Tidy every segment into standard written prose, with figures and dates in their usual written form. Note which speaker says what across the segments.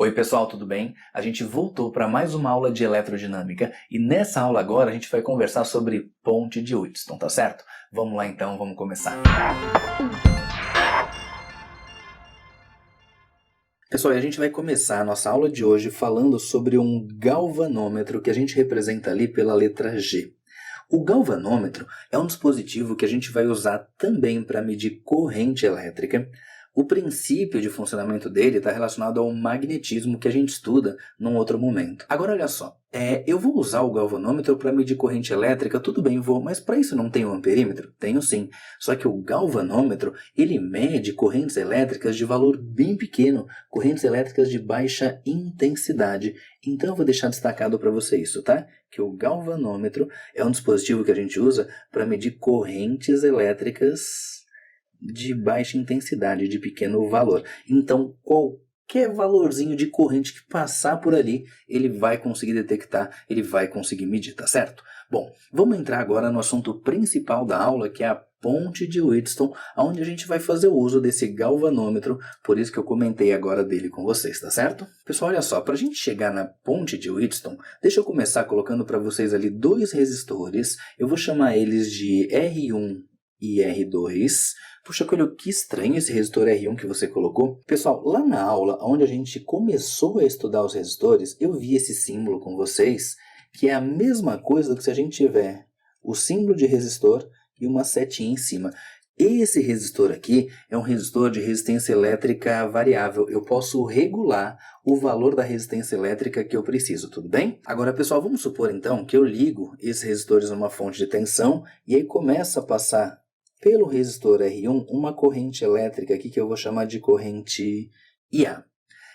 Speaker 1: Oi pessoal, tudo bem? A gente voltou para mais uma aula de eletrodinâmica e nessa aula agora a gente vai conversar sobre ponte de Wheatstone, tá certo? Vamos lá então, vamos começar. Pessoal, a gente vai começar a nossa aula de hoje falando sobre um galvanômetro que a gente representa ali pela letra G. O galvanômetro é um dispositivo que a gente vai usar também para medir corrente elétrica. O princípio de funcionamento dele está relacionado ao magnetismo que a gente estuda num outro momento. Agora olha só, eu vou usar o galvanômetro para medir corrente elétrica, tudo bem, vou, mas para isso não tem um amperímetro? Tenho sim, só que o galvanômetro ele mede correntes elétricas de valor bem pequeno, correntes elétricas de baixa intensidade. Então eu vou deixar destacado para você isso, tá? Que o galvanômetro é um dispositivo que a gente usa para medir correntes elétricas de baixa intensidade, de pequeno valor. Então, qualquer valorzinho de corrente que passar por ali, ele vai conseguir detectar, ele vai conseguir medir, tá certo? Bom, vamos entrar agora no assunto principal da aula, que é a ponte de Wheatstone, onde a gente vai fazer o uso desse galvanômetro, por isso que eu comentei agora dele com vocês, tá certo? Pessoal, olha só, para a gente chegar na ponte de Wheatstone, deixa eu começar colocando para vocês ali dois resistores, eu vou chamar eles de R1 e R2. Puxa, olha que estranho esse resistor R1 que você colocou. Pessoal, lá na aula, onde a gente começou a estudar os resistores, eu vi esse símbolo com vocês, que é a mesma coisa do que se a gente tiver o símbolo de resistor e uma setinha em cima. Esse resistor aqui é um resistor de resistência elétrica variável. Eu posso regular o valor da resistência elétrica que eu preciso, tudo bem? Agora, pessoal, vamos supor então que eu ligo esses resistores numa fonte de tensão e aí começa a passar pelo resistor R1 uma corrente elétrica aqui que eu vou chamar de corrente IA.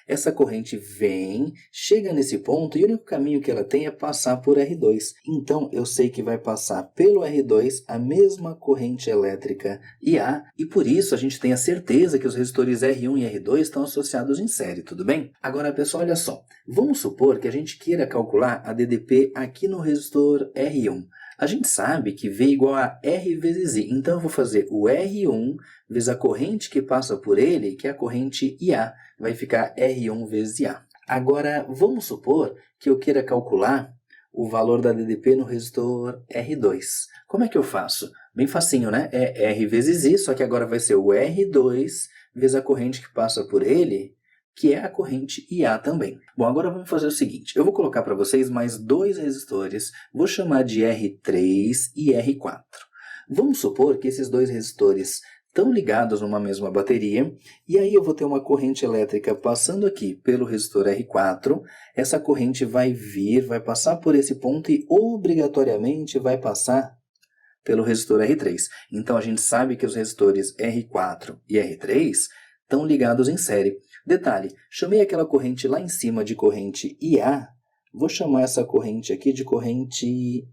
Speaker 1: Essa corrente vem, chega nesse ponto e o único caminho que ela tem é passar por R2. Então eu sei que vai passar pelo R2 a mesma corrente elétrica IA e por isso a gente tem a certeza que os resistores R1 e R2 estão associados em série, tudo bem? Agora pessoal, olha só, vamos supor que a gente queira calcular a DDP aqui no resistor R1. A gente sabe que V igual a R vezes I, então eu vou fazer o R1 vezes a corrente que passa por ele, que é a corrente IA, vai ficar R1 vezes IA. Agora, vamos supor que eu queira calcular o valor da DDP no resistor R2. Como é que eu faço? Bem facinho, né? É R vezes I, só que agora vai ser o R2 vezes a corrente que passa por ele, que é a corrente IA também. Bom, agora vamos fazer o seguinte, eu vou colocar para vocês mais dois resistores, vou chamar de R3 e R4. Vamos supor que esses dois resistores estão ligados numa mesma bateria, e aí eu vou ter uma corrente elétrica passando aqui pelo resistor R4, essa corrente vai vir, vai passar por esse ponto e obrigatoriamente vai passar pelo resistor R3. Então a gente sabe que os resistores R4 e R3 estão ligados em série. Detalhe, chamei aquela corrente lá em cima de corrente IA, vou chamar essa corrente aqui de corrente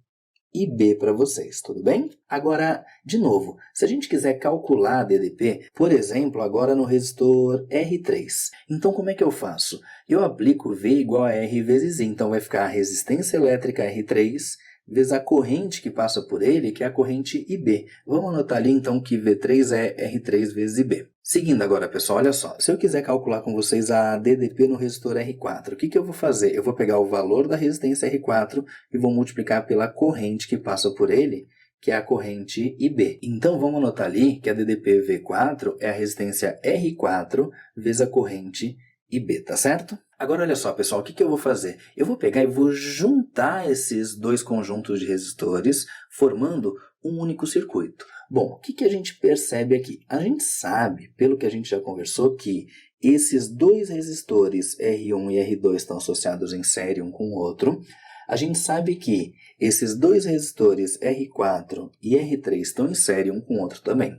Speaker 1: IB para vocês, tudo bem? Agora, de novo, se a gente quiser calcular a DDP, por exemplo, agora no resistor R3, então como é que eu faço? Eu aplico V igual a R vezes I, então vai ficar a resistência elétrica R3 vezes a corrente que passa por ele, que é a corrente IB. Vamos anotar ali então que V3 é R3 vezes IB. Seguindo agora, pessoal, olha só. Se eu quiser calcular com vocês a DDP no resistor R4, o que eu vou fazer? Eu vou pegar o valor da resistência R4 e vou multiplicar pela corrente que passa por ele, que é a corrente IB. Então, vamos anotar ali que a DDP V4 é a resistência R4 vezes a corrente IB, tá certo? Agora, olha só, pessoal, o que eu vou fazer? Eu vou pegar e vou juntar esses dois conjuntos de resistores, formando um único circuito. Bom, o que a gente percebe aqui? A gente sabe, pelo que a gente já conversou, que esses dois resistores R1 e R2 estão associados em série um com o outro. A gente sabe que esses dois resistores R4 e R3 estão em série um com o outro também.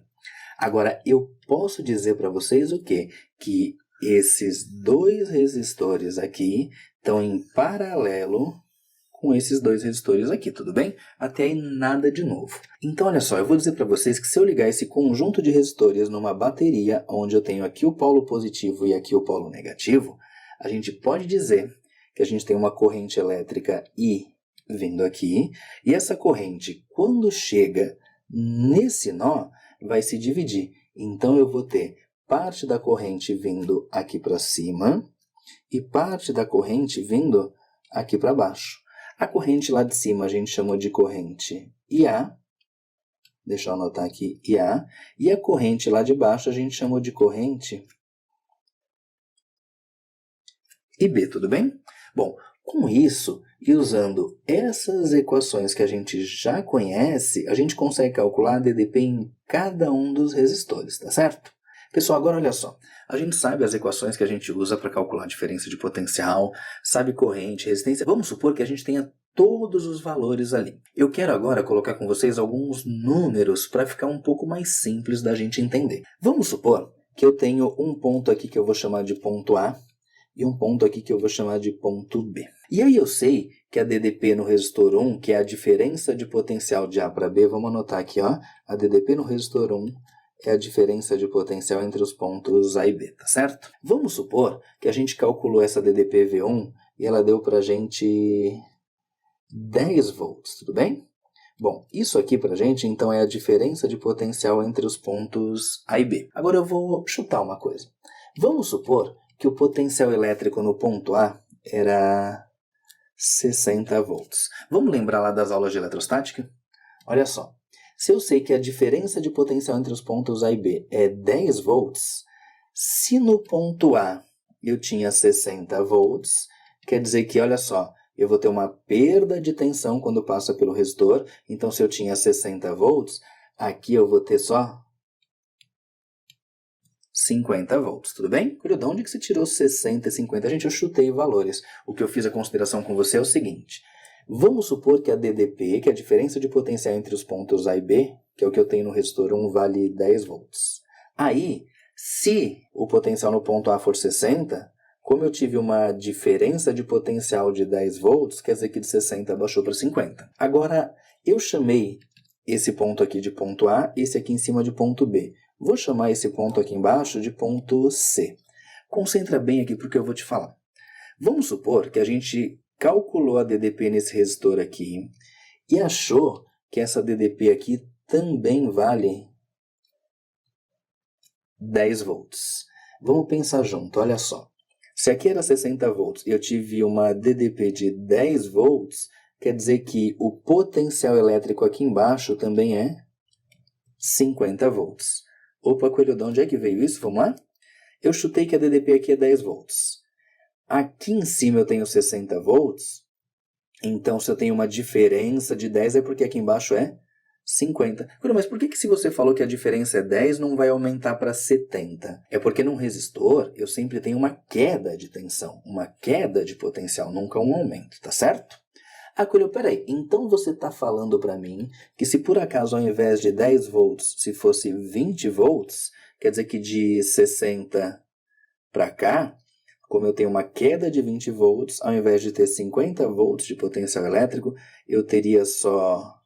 Speaker 1: Agora, eu posso dizer para vocês o quê? Que esses dois resistores aqui estão em paralelo com esses dois resistores aqui, tudo bem? Até aí nada de novo. Então, olha só, eu vou dizer para vocês que se eu ligar esse conjunto de resistores numa bateria, onde eu tenho aqui o polo positivo e aqui o polo negativo, a gente pode dizer que a gente tem uma corrente elétrica I vindo aqui, e essa corrente, quando chega nesse nó, vai se dividir. Então, eu vou ter parte da corrente vindo aqui para cima e parte da corrente vindo aqui para baixo. A corrente lá de cima a gente chamou de corrente IA, deixa eu anotar aqui, IA, e a corrente lá de baixo a gente chamou de corrente IB, tudo bem? Bom, com isso, e usando essas equações que a gente já conhece, a gente consegue calcular a DDP em cada um dos resistores, tá certo? Pessoal, agora olha só, a gente sabe as equações que a gente usa para calcular a diferença de potencial, sabe corrente, resistência. Vamos supor que a gente tenha todos os valores ali. Eu quero agora colocar com vocês alguns números para ficar um pouco mais simples da gente entender. Vamos supor que eu tenho um ponto aqui que eu vou chamar de ponto A, e um ponto aqui que eu vou chamar de ponto B. E aí eu sei que a DDP no resistor 1, que é a diferença de potencial de A para B, vamos anotar aqui, ó, a DDP no resistor 1 é a diferença de potencial entre os pontos A e B, tá certo? Vamos supor que a gente calculou essa DDP V1 e ela deu para a gente 10 volts, tudo bem? Bom, isso aqui para a gente, então, é a diferença de potencial entre os pontos A e B. Agora eu vou chutar uma coisa. Vamos supor que o potencial elétrico no ponto A era 60 volts. Vamos lembrar lá das aulas de eletrostática? Olha só, se eu sei que a diferença de potencial entre os pontos A e B é 10 volts, se no ponto A eu tinha 60 volts, quer dizer que, olha só, eu vou ter uma perda de tensão quando passa pelo resistor. Então, se eu tinha 60 volts, aqui eu vou ter só 50 volts, tudo bem? Curio, de onde que você tirou 60 e 50? Gente, eu chutei valores. O que eu fiz a consideração com você é o seguinte. Vamos supor que a DDP, que é a diferença de potencial entre os pontos A e B, que é o que eu tenho no resistor 1, vale 10 volts. Aí, se o potencial no ponto A for 60, como eu tive uma diferença de potencial de 10 volts, quer dizer que de 60 baixou para 50. Agora, eu chamei esse ponto aqui de ponto A, esse aqui em cima de ponto B. Vou chamar esse ponto aqui embaixo de ponto C. Concentra bem aqui porque eu vou te falar. Vamos supor que a gente calculou a DDP nesse resistor aqui e achou que essa DDP aqui também vale 10 volts. Vamos pensar junto, olha só. Se aqui era 60 volts e eu tive uma DDP de 10 volts, quer dizer que o potencial elétrico aqui embaixo também é 50 volts. Opa, Coelho, de onde é que veio isso? Vamos lá? Eu chutei que a DDP aqui é 10 volts. Aqui em cima eu tenho 60 volts. Então, se eu tenho uma diferença de 10, é porque aqui embaixo é 50. Coelho, mas por que se você falou que a diferença é 10, não vai aumentar para 70? É porque num resistor eu sempre tenho uma queda de tensão, uma queda de potencial, nunca um aumento, tá certo? Ah, Coelho, peraí, então você está falando para mim que se por acaso ao invés de 10 volts, se fosse 20 volts, quer dizer que de 60 para cá, como eu tenho uma queda de 20 volts, ao invés de ter 50 volts de potencial elétrico, eu teria só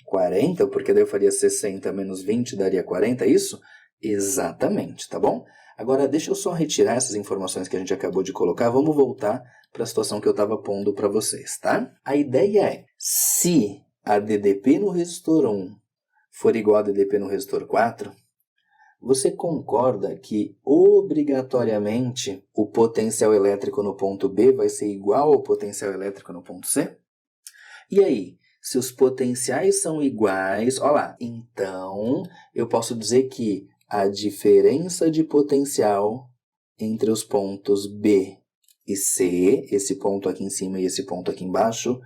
Speaker 1: 40, porque daí eu faria 60 menos 20 daria 40, é isso? Exatamente, tá bom? Agora, deixa eu só retirar essas informações que a gente acabou de colocar, vamos voltar para a situação que eu estava pondo para vocês, tá? A ideia é, se a DDP no resistor 1 for igual a DDP no resistor 4, você concorda que, obrigatoriamente, o potencial elétrico no ponto B vai ser igual ao potencial elétrico no ponto C? E aí, se os potenciais são iguais, olha lá, então eu posso dizer que a diferença de potencial entre os pontos B e C, esse ponto aqui em cima e esse ponto aqui embaixo,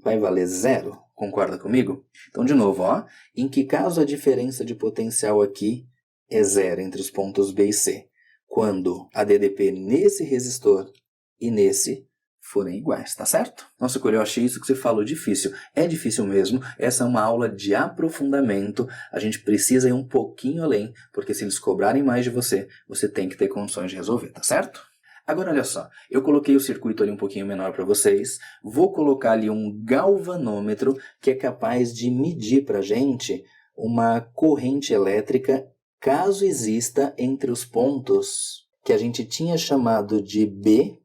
Speaker 1: vai valer zero. Concorda comigo? Então, de novo, ó, em que caso a diferença de potencial aqui é zero entre os pontos B e C? Quando a DDP nesse resistor e nesse forem iguais, tá certo? Nossa, Coelho, eu achei isso que você falou difícil. É difícil mesmo, essa é uma aula de aprofundamento, a gente precisa ir um pouquinho além, porque se eles cobrarem mais de você, você tem que ter condições de resolver, tá certo? Agora, olha só, eu coloquei o circuito ali um pouquinho menor para vocês, vou colocar ali um galvanômetro que é capaz de medir para a gente uma corrente elétrica caso exista entre os pontos que a gente tinha chamado de B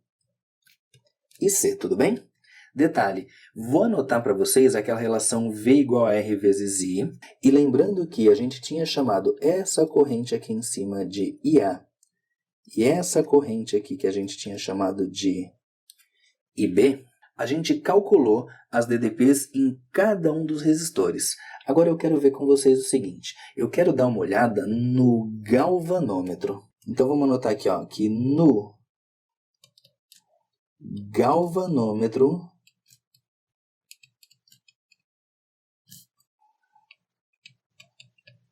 Speaker 1: e C, tudo bem? Detalhe, vou anotar para vocês aquela relação V igual a R vezes I, e lembrando que a gente tinha chamado essa corrente aqui em cima de IA, e essa corrente aqui que a gente tinha chamado de IB, a gente calculou as DDPs em cada um dos resistores. Agora eu quero ver com vocês o seguinte, eu quero dar uma olhada no galvanômetro. Então vamos anotar aqui, ó, que no galvanômetro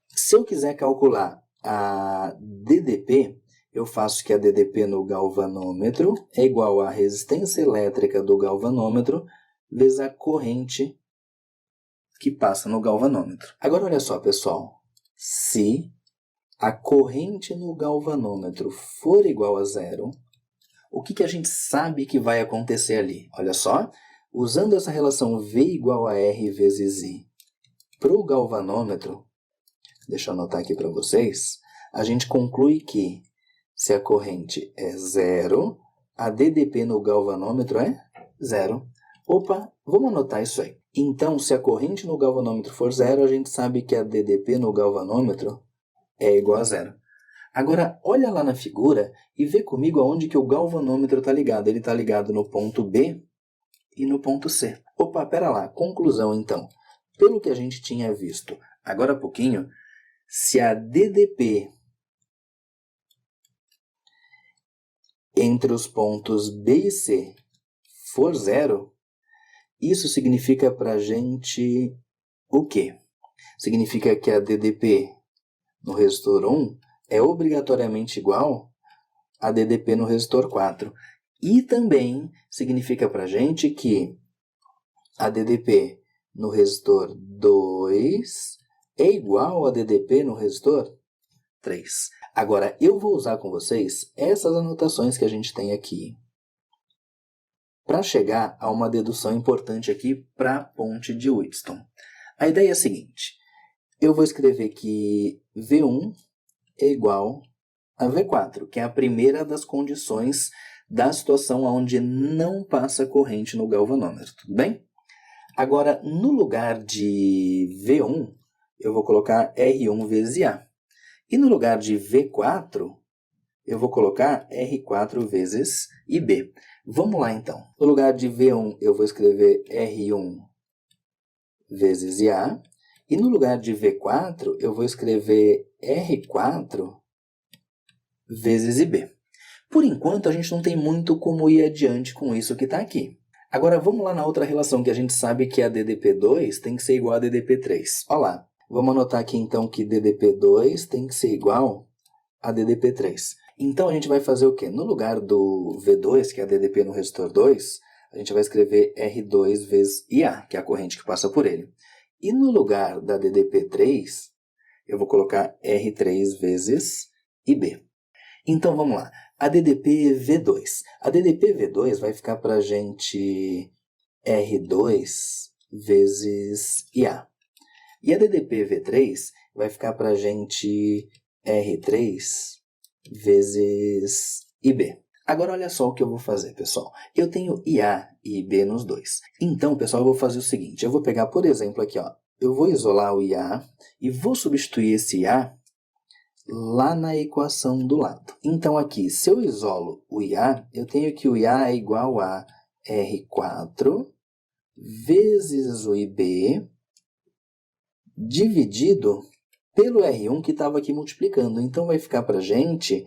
Speaker 1: se eu quiser calcular a DDP, eu faço que a DDP no galvanômetro é igual à resistência elétrica do galvanômetro vezes a corrente que passa no galvanômetro. Agora olha só, pessoal, se a corrente no galvanômetro for igual a zero, o que a gente sabe que vai acontecer ali? Olha só, usando essa relação V igual a R vezes I para o galvanômetro, deixa eu anotar aqui para vocês, a gente conclui que se a corrente é zero, a DDP no galvanômetro é zero. Opa, vamos anotar isso aí. Então, se a corrente no galvanômetro for zero, a gente sabe que a DDP no galvanômetro é igual a zero. Agora, olha lá na figura e vê comigo aonde que o galvanômetro está ligado. Ele está ligado no ponto B e no ponto C. Opa, pera lá. Conclusão, então. Pelo que a gente tinha visto agora há pouquinho, se a DDP entre os pontos B e C for zero, isso significa para a gente o quê? Significa que a DDP no resistor 1 é obrigatoriamente igual a DDP no resistor 4. E também significa para a gente que a DDP no resistor 2 é igual a DDP no resistor 3. Agora, eu vou usar com vocês essas anotações que a gente tem aqui para chegar a uma dedução importante aqui para a ponte de Wheatstone. A ideia é a seguinte, eu vou escrever que V1 é igual a V4, que é a primeira das condições da situação onde não passa corrente no galvanômetro, tudo bem? Agora, no lugar de V1, eu vou colocar R1 vezes IA. E no lugar de V4, eu vou colocar R4 vezes IB. Vamos lá, então. No lugar de V1, eu vou escrever R1 vezes IA. E no lugar de V4, eu vou escrever R4 vezes IB. Por enquanto, a gente não tem muito como ir adiante com isso que está aqui. Agora, vamos lá na outra relação, que a gente sabe que a DDP2 tem que ser igual a DDP3. Olha lá. Vamos anotar aqui, então, que DDP2 tem que ser igual a DDP3. Então, a gente vai fazer o quê? No lugar do V2, que é a DDP no resistor 2, a gente vai escrever R2 vezes IA, que é a corrente que passa por ele. E no lugar da DDP3, eu vou colocar R3 vezes IB. Então, vamos lá. A DDP V2. A DDP V2 vai ficar para a gente R2 vezes IA. E a DDP V3 vai ficar para a gente R3 vezes IB. Agora, olha só o que eu vou fazer, pessoal. Eu tenho IA e IB nos dois. Então, pessoal, eu vou fazer o seguinte. Eu vou pegar, por exemplo, aqui, ó. Eu vou isolar o IA e vou substituir esse IA lá na equação do lado. Então, aqui, se eu isolo o IA, eu tenho que o IA é igual a R4 vezes o IB dividido pelo R1 que estava aqui multiplicando. Então, vai ficar para a gente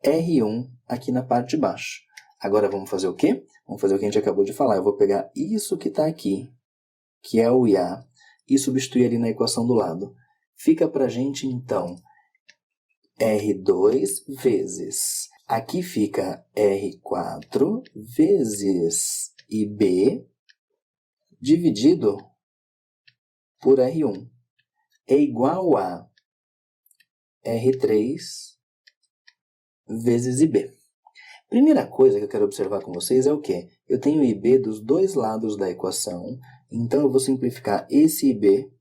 Speaker 1: R1 aqui na parte de baixo. Agora, vamos fazer o quê? Vamos fazer o que a gente acabou de falar. Eu vou pegar isso que está aqui, que é o IA, e substituir ali na equação do lado. Fica para a gente, então, R2 vezes, aqui fica R4 vezes IB dividido por R1 é igual a R3 vezes IB. Primeira coisa que eu quero observar com vocês é o quê? Eu tenho IB dos dois lados da equação, então eu vou simplificar esse IB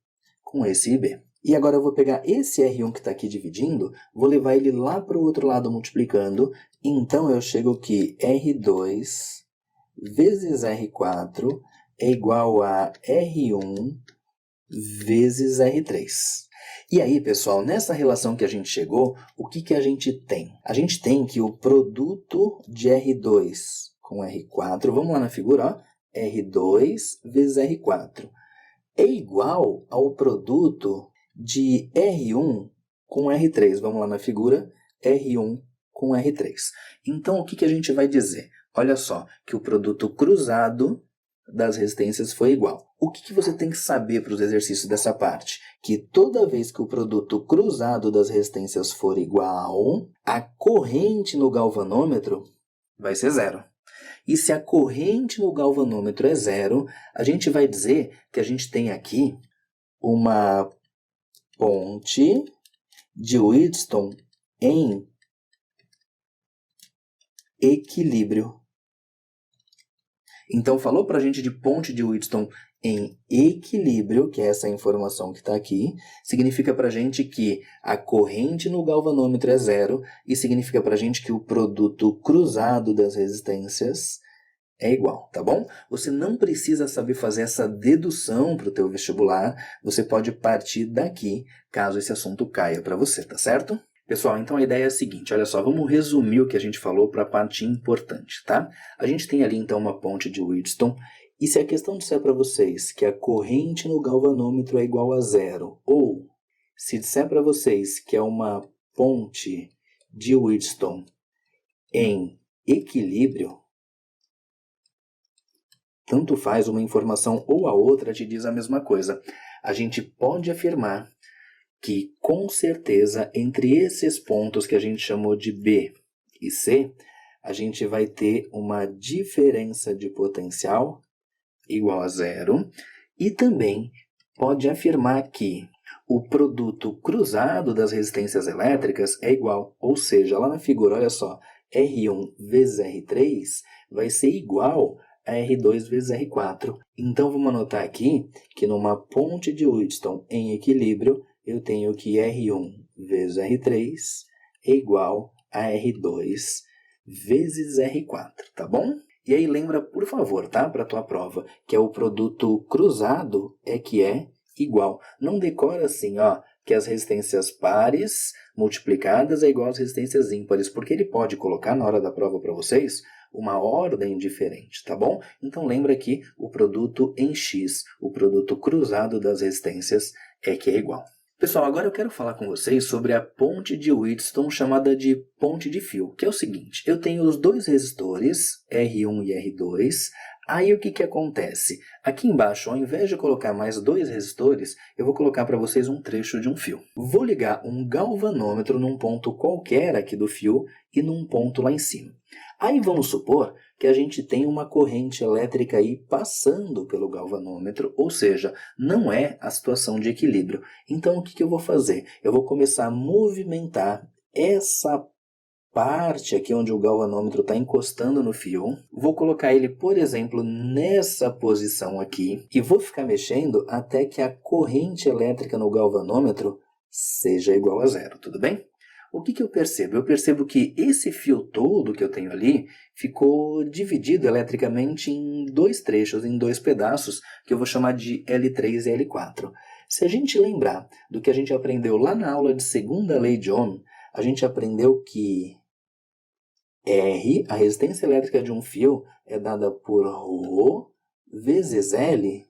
Speaker 1: com esse IB. E agora eu vou pegar esse R1 que está aqui dividindo, vou levar ele lá para o outro lado multiplicando, então eu chego que R2 vezes R4 é igual a R1 vezes R3. E aí, pessoal, nessa relação que a gente chegou, o que a gente tem? A gente tem que o produto de R2 com R4, vamos lá na figura, ó, R2 vezes R4, é igual ao produto de R1 com R3. Vamos lá na figura, R1 com R3. Então, o que a gente vai dizer? Olha só, que o produto cruzado das resistências foi igual. O que você tem que saber para os exercícios dessa parte? Que toda vez que o produto cruzado das resistências for igual, a corrente no galvanômetro vai ser zero. E se a corrente no galvanômetro é zero, a gente vai dizer que a gente tem aqui uma ponte de Wheatstone em equilíbrio. Então, falou para a gente de ponte de Wheatstone em equilíbrio, que é essa informação que está aqui, significa para a gente que a corrente no galvanômetro é zero e significa para a gente que o produto cruzado das resistências é igual, tá bom? Você não precisa saber fazer essa dedução para o teu vestibular, você pode partir daqui, caso esse assunto caia para você, tá certo? Pessoal, então a ideia é a seguinte, olha só, vamos resumir o que a gente falou para a parte importante, tá? A gente tem ali então uma ponte de Wheatstone, e se a questão disser para vocês que a corrente no galvanômetro é igual a zero, ou se disser para vocês que é uma ponte de Wheatstone em equilíbrio, tanto faz uma informação ou a outra te diz a mesma coisa. A gente pode afirmar que, com certeza, entre esses pontos que a gente chamou de B e C, a gente vai ter uma diferença de potencial igual a zero, e também pode afirmar que o produto cruzado das resistências elétricas é igual, ou seja, lá na figura, olha só, R1 vezes R3 vai ser igual a R2 vezes R4. Então, vamos anotar aqui que numa ponte de Wheatstone em equilíbrio, eu tenho que R1 vezes R3 é igual a R2 vezes R4, tá bom? E aí lembra, por favor, tá? Para a tua prova, que é o produto cruzado é que é igual. Não decora assim, ó, que as resistências pares multiplicadas é igual às resistências ímpares, porque ele pode colocar na hora da prova para vocês uma ordem diferente, tá bom? Então lembra que o produto em X, o produto cruzado das resistências é que é igual. Pessoal, agora eu quero falar com vocês sobre a ponte de Wheatstone chamada de ponte de fio, que é o seguinte, eu tenho os dois resistores, R1 e R2, aí o que acontece? Aqui embaixo, ao invés de colocar mais dois resistores, eu vou colocar para vocês um trecho de um fio. Vou ligar um galvanômetro num ponto qualquer aqui do fio e num ponto lá em cima. Aí vamos supor que a gente tem uma corrente elétrica aí passando pelo galvanômetro, ou seja, não é a situação de equilíbrio. Então o que eu vou fazer? Eu vou começar a movimentar essa parte aqui onde o galvanômetro está encostando no fio. Vou colocar ele, por exemplo, nessa posição aqui e vou ficar mexendo até que a corrente elétrica no galvanômetro seja igual a zero, tudo bem? O que eu percebo? Eu percebo que esse fio todo que eu tenho ali ficou dividido eletricamente em dois trechos, em dois pedaços, que eu vou chamar de L3 e L4. Se a gente lembrar do que a gente aprendeu lá na aula de segunda lei de Ohm, a gente aprendeu que R, a resistência elétrica de um fio, é dada por ρ vezes L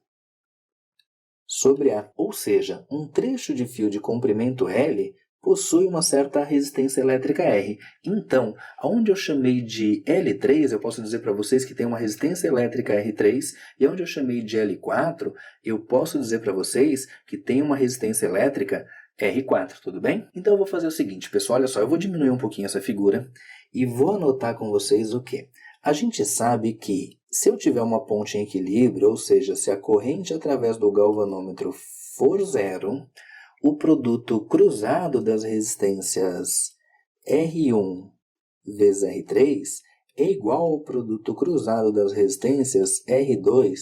Speaker 1: sobre A. Ou seja, um trecho de fio de comprimento L possui uma certa resistência elétrica R. Então, onde eu chamei de L3, eu posso dizer para vocês que tem uma resistência elétrica R3, e onde eu chamei de L4, eu posso dizer para vocês que tem uma resistência elétrica R4, tudo bem? Então eu vou fazer o seguinte, pessoal, olha só, eu vou diminuir um pouquinho essa figura e vou anotar com vocês o quê? A gente sabe que se eu tiver uma ponte em equilíbrio, ou seja, se a corrente através do galvanômetro for zero, o produto cruzado das resistências R1 vezes R3 é igual ao produto cruzado das resistências R2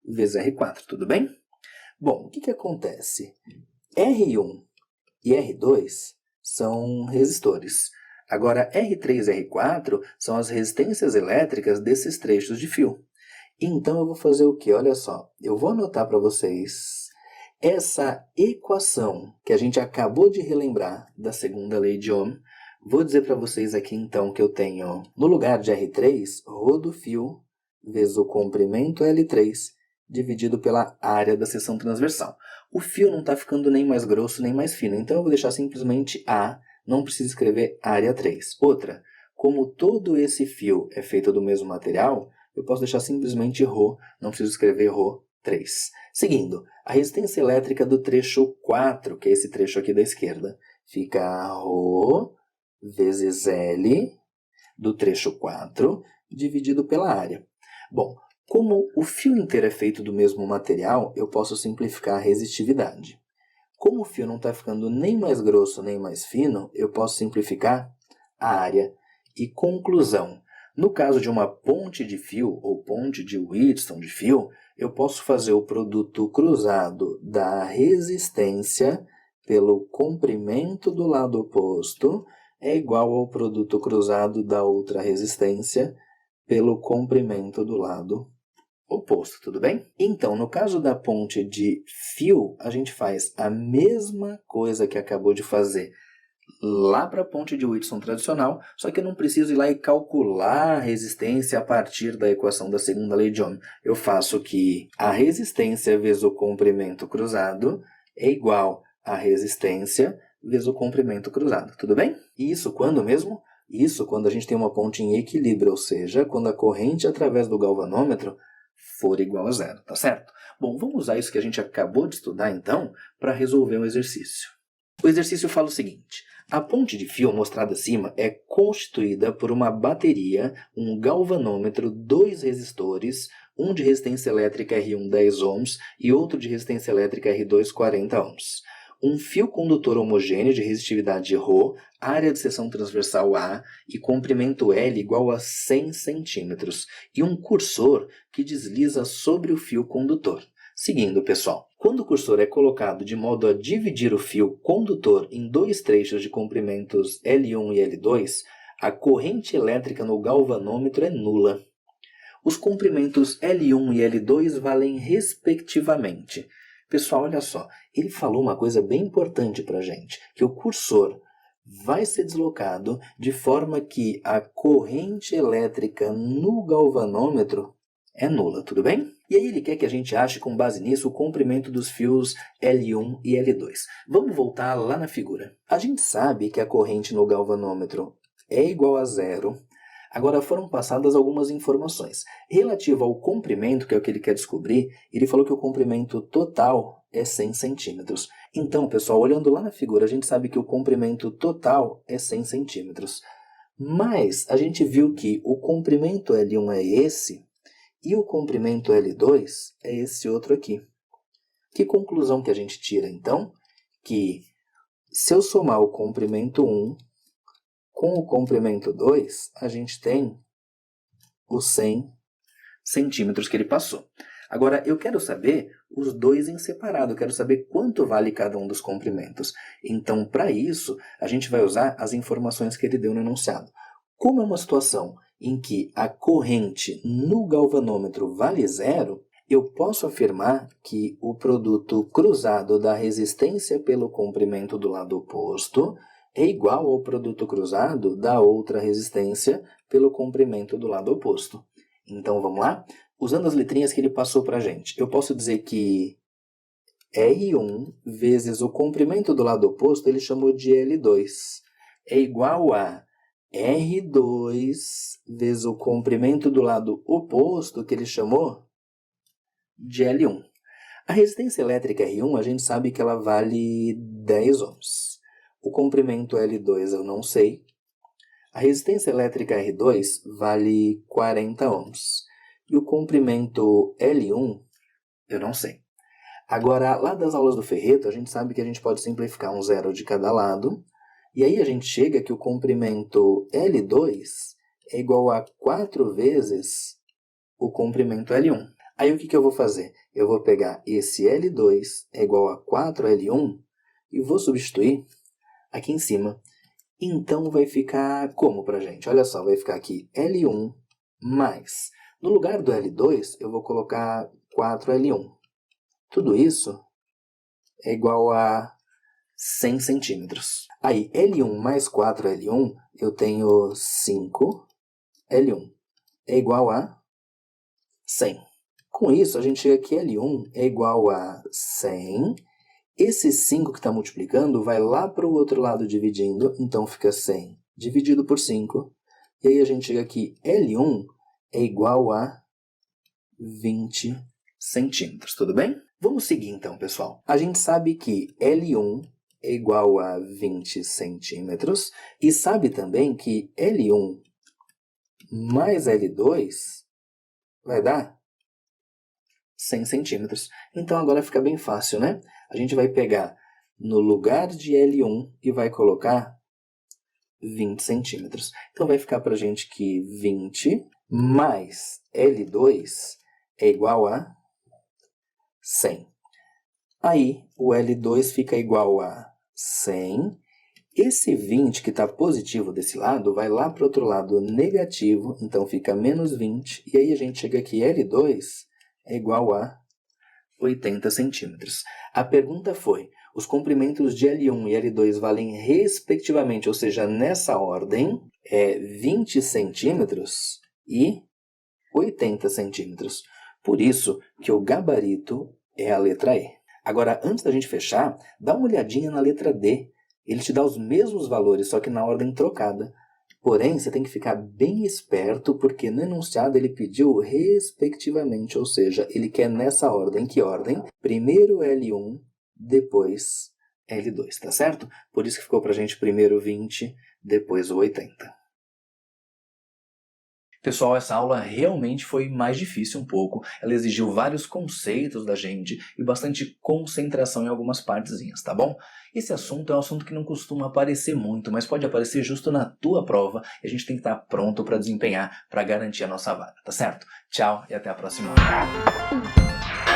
Speaker 1: vezes R4, tudo bem? Bom, o que acontece? R1 e R2 são resistores. Agora, R3 e R4 são as resistências elétricas desses trechos de fio. Então, eu vou fazer o quê? Olha só, eu vou anotar para vocês essa equação que a gente acabou de relembrar da segunda lei de Ohm, vou dizer para vocês aqui então que eu tenho, no lugar de R3, ρ do fio vezes o comprimento L3 dividido pela área da seção transversal. O fio não está ficando nem mais grosso nem mais fino, então eu vou deixar simplesmente A, não preciso escrever área 3. Outra, como todo esse fio é feito do mesmo material, eu posso deixar simplesmente ρ, não preciso escrever ρ3. Seguindo, a resistência elétrica do trecho 4, que é esse trecho aqui da esquerda, fica ρ vezes L do trecho 4 dividido pela área. Bom, como o fio inteiro é feito do mesmo material, eu posso simplificar a resistividade. Como o fio não está ficando nem mais grosso nem mais fino, eu posso simplificar a área. E conclusão, no caso de uma ponte de fio ou ponte de Wheatstone de fio, eu posso fazer o produto cruzado da resistência pelo comprimento do lado oposto é igual ao produto cruzado da outra resistência pelo comprimento do lado oposto, tudo bem? Então, no caso da ponte de fio, a gente faz a mesma coisa que acabou de fazer lá para a ponte de Wheatstone tradicional, só que eu não preciso ir lá e calcular a resistência a partir da equação da segunda lei de Ohm. Eu faço que a resistência vezes o comprimento cruzado é igual à resistência vezes o comprimento cruzado, tudo bem? E isso quando mesmo? Isso quando a gente tem uma ponte em equilíbrio, ou seja, quando a corrente através do galvanômetro for igual a zero, tá certo? Bom, vamos usar isso que a gente acabou de estudar então para resolver um exercício. O exercício fala o seguinte: a ponte de fio mostrada acima é constituída por uma bateria, um galvanômetro, dois resistores, um de resistência elétrica R1 10 ohms e outro de resistência elétrica R2 40 ohms. Um fio condutor homogêneo de resistividade ρ, área de seção transversal A e comprimento L igual a 100 centímetros e um cursor que desliza sobre o fio condutor. Seguindo, pessoal, quando o cursor é colocado de modo a dividir o fio condutor em dois trechos de comprimentos L1 e L2, a corrente elétrica no galvanômetro é nula. Os comprimentos L1 e L2 valem respectivamente. Pessoal, olha só, ele falou uma coisa bem importante para a gente, que o cursor vai ser deslocado de forma que a corrente elétrica no galvanômetro é nula, tudo bem? E aí ele quer que a gente ache com base nisso o comprimento dos fios L1 e L2. Vamos voltar lá na figura. A gente sabe que a corrente no galvanômetro é igual a zero. Agora foram passadas algumas informações. Relativo ao comprimento, que é o que ele quer descobrir, ele falou que o comprimento total é 100 centímetros. Então, pessoal, olhando lá na figura, a gente sabe que o comprimento total é 100 centímetros. Mas a gente viu que o comprimento L1 é esse e o comprimento L2 é esse outro aqui. Que conclusão que a gente tira, então? Que se eu somar o comprimento 1 com o comprimento 2, a gente tem os 100 centímetros que ele passou. Agora, eu quero saber os dois em separado, eu quero saber quanto vale cada um dos comprimentos. Então, para isso, a gente vai usar as informações que ele deu no enunciado. Como é uma situação em que a corrente no galvanômetro vale zero, eu posso afirmar que o produto cruzado da resistência pelo comprimento do lado oposto é igual ao produto cruzado da outra resistência pelo comprimento do lado oposto. Então, vamos lá? Usando as letrinhas que ele passou para a gente, eu posso dizer que R1 vezes o comprimento do lado oposto, ele chamou de L2, é igual a R2 vezes o comprimento do lado oposto, que ele chamou de L1. A resistência elétrica R1, a gente sabe que ela vale 10 ohms. O comprimento L2 eu não sei. A resistência elétrica R2 vale 40 ohms. E o comprimento L1 eu não sei. Agora, lá das aulas do ferreto, a gente sabe que a gente pode simplificar um zero de cada lado. E aí a gente chega que o comprimento L2 é igual a 4 vezes o comprimento L1. Aí o que eu vou fazer? Eu vou pegar esse L2 é igual a 4L1 e vou substituir aqui em cima. Então vai ficar como para a gente? Olha só, vai ficar aqui L1 mais. No lugar do L2 eu vou colocar 4L1. Tudo isso é igual a 100 centímetros. Aí, L1 mais 4L1, eu tenho 5L1 é igual a 100. Com isso, a gente chega que L1 é igual a 100. Esse 5 que está multiplicando vai lá para o outro lado dividindo, então fica 100 dividido por 5. E aí a gente chega que L1 é igual a 20 centímetros, tudo bem? Vamos seguir então, pessoal. A gente sabe que L1 é igual a 20 centímetros e sabe também que L1 mais L2 vai dar 100 centímetros. Então agora fica bem fácil, né? A gente vai pegar no lugar de L1 e vai colocar 20 centímetros. Então vai ficar para a gente que 20 mais L2 é igual a 100. Aí o L2 fica igual a 100. Esse 20 que está positivo desse lado vai lá para o outro lado negativo, então fica menos 20. E aí a gente chega que L2 é igual a 80 centímetros. A pergunta foi, os comprimentos de L1 e L2 valem respectivamente, ou seja, nessa ordem, 20 centímetros e 80 centímetros. Por isso que o gabarito é a letra E. Agora, antes da gente fechar, dá uma olhadinha na letra D. Ele te dá os mesmos valores, só que na ordem trocada. Porém, você tem que ficar bem esperto, porque no enunciado ele pediu respectivamente, ou seja, ele quer nessa ordem. Que ordem? Primeiro L1, depois L2, tá certo? Por isso que ficou pra gente primeiro 20, depois o 80. Pessoal, essa aula realmente foi mais difícil um pouco. Ela exigiu vários conceitos da gente e bastante concentração em algumas partezinhas, tá bom? Esse assunto é um assunto que não costuma aparecer muito, mas pode aparecer justo na tua prova e a gente tem que estar pronto para desempenhar, para garantir a nossa vaga, tá certo? Tchau e até a próxima aula.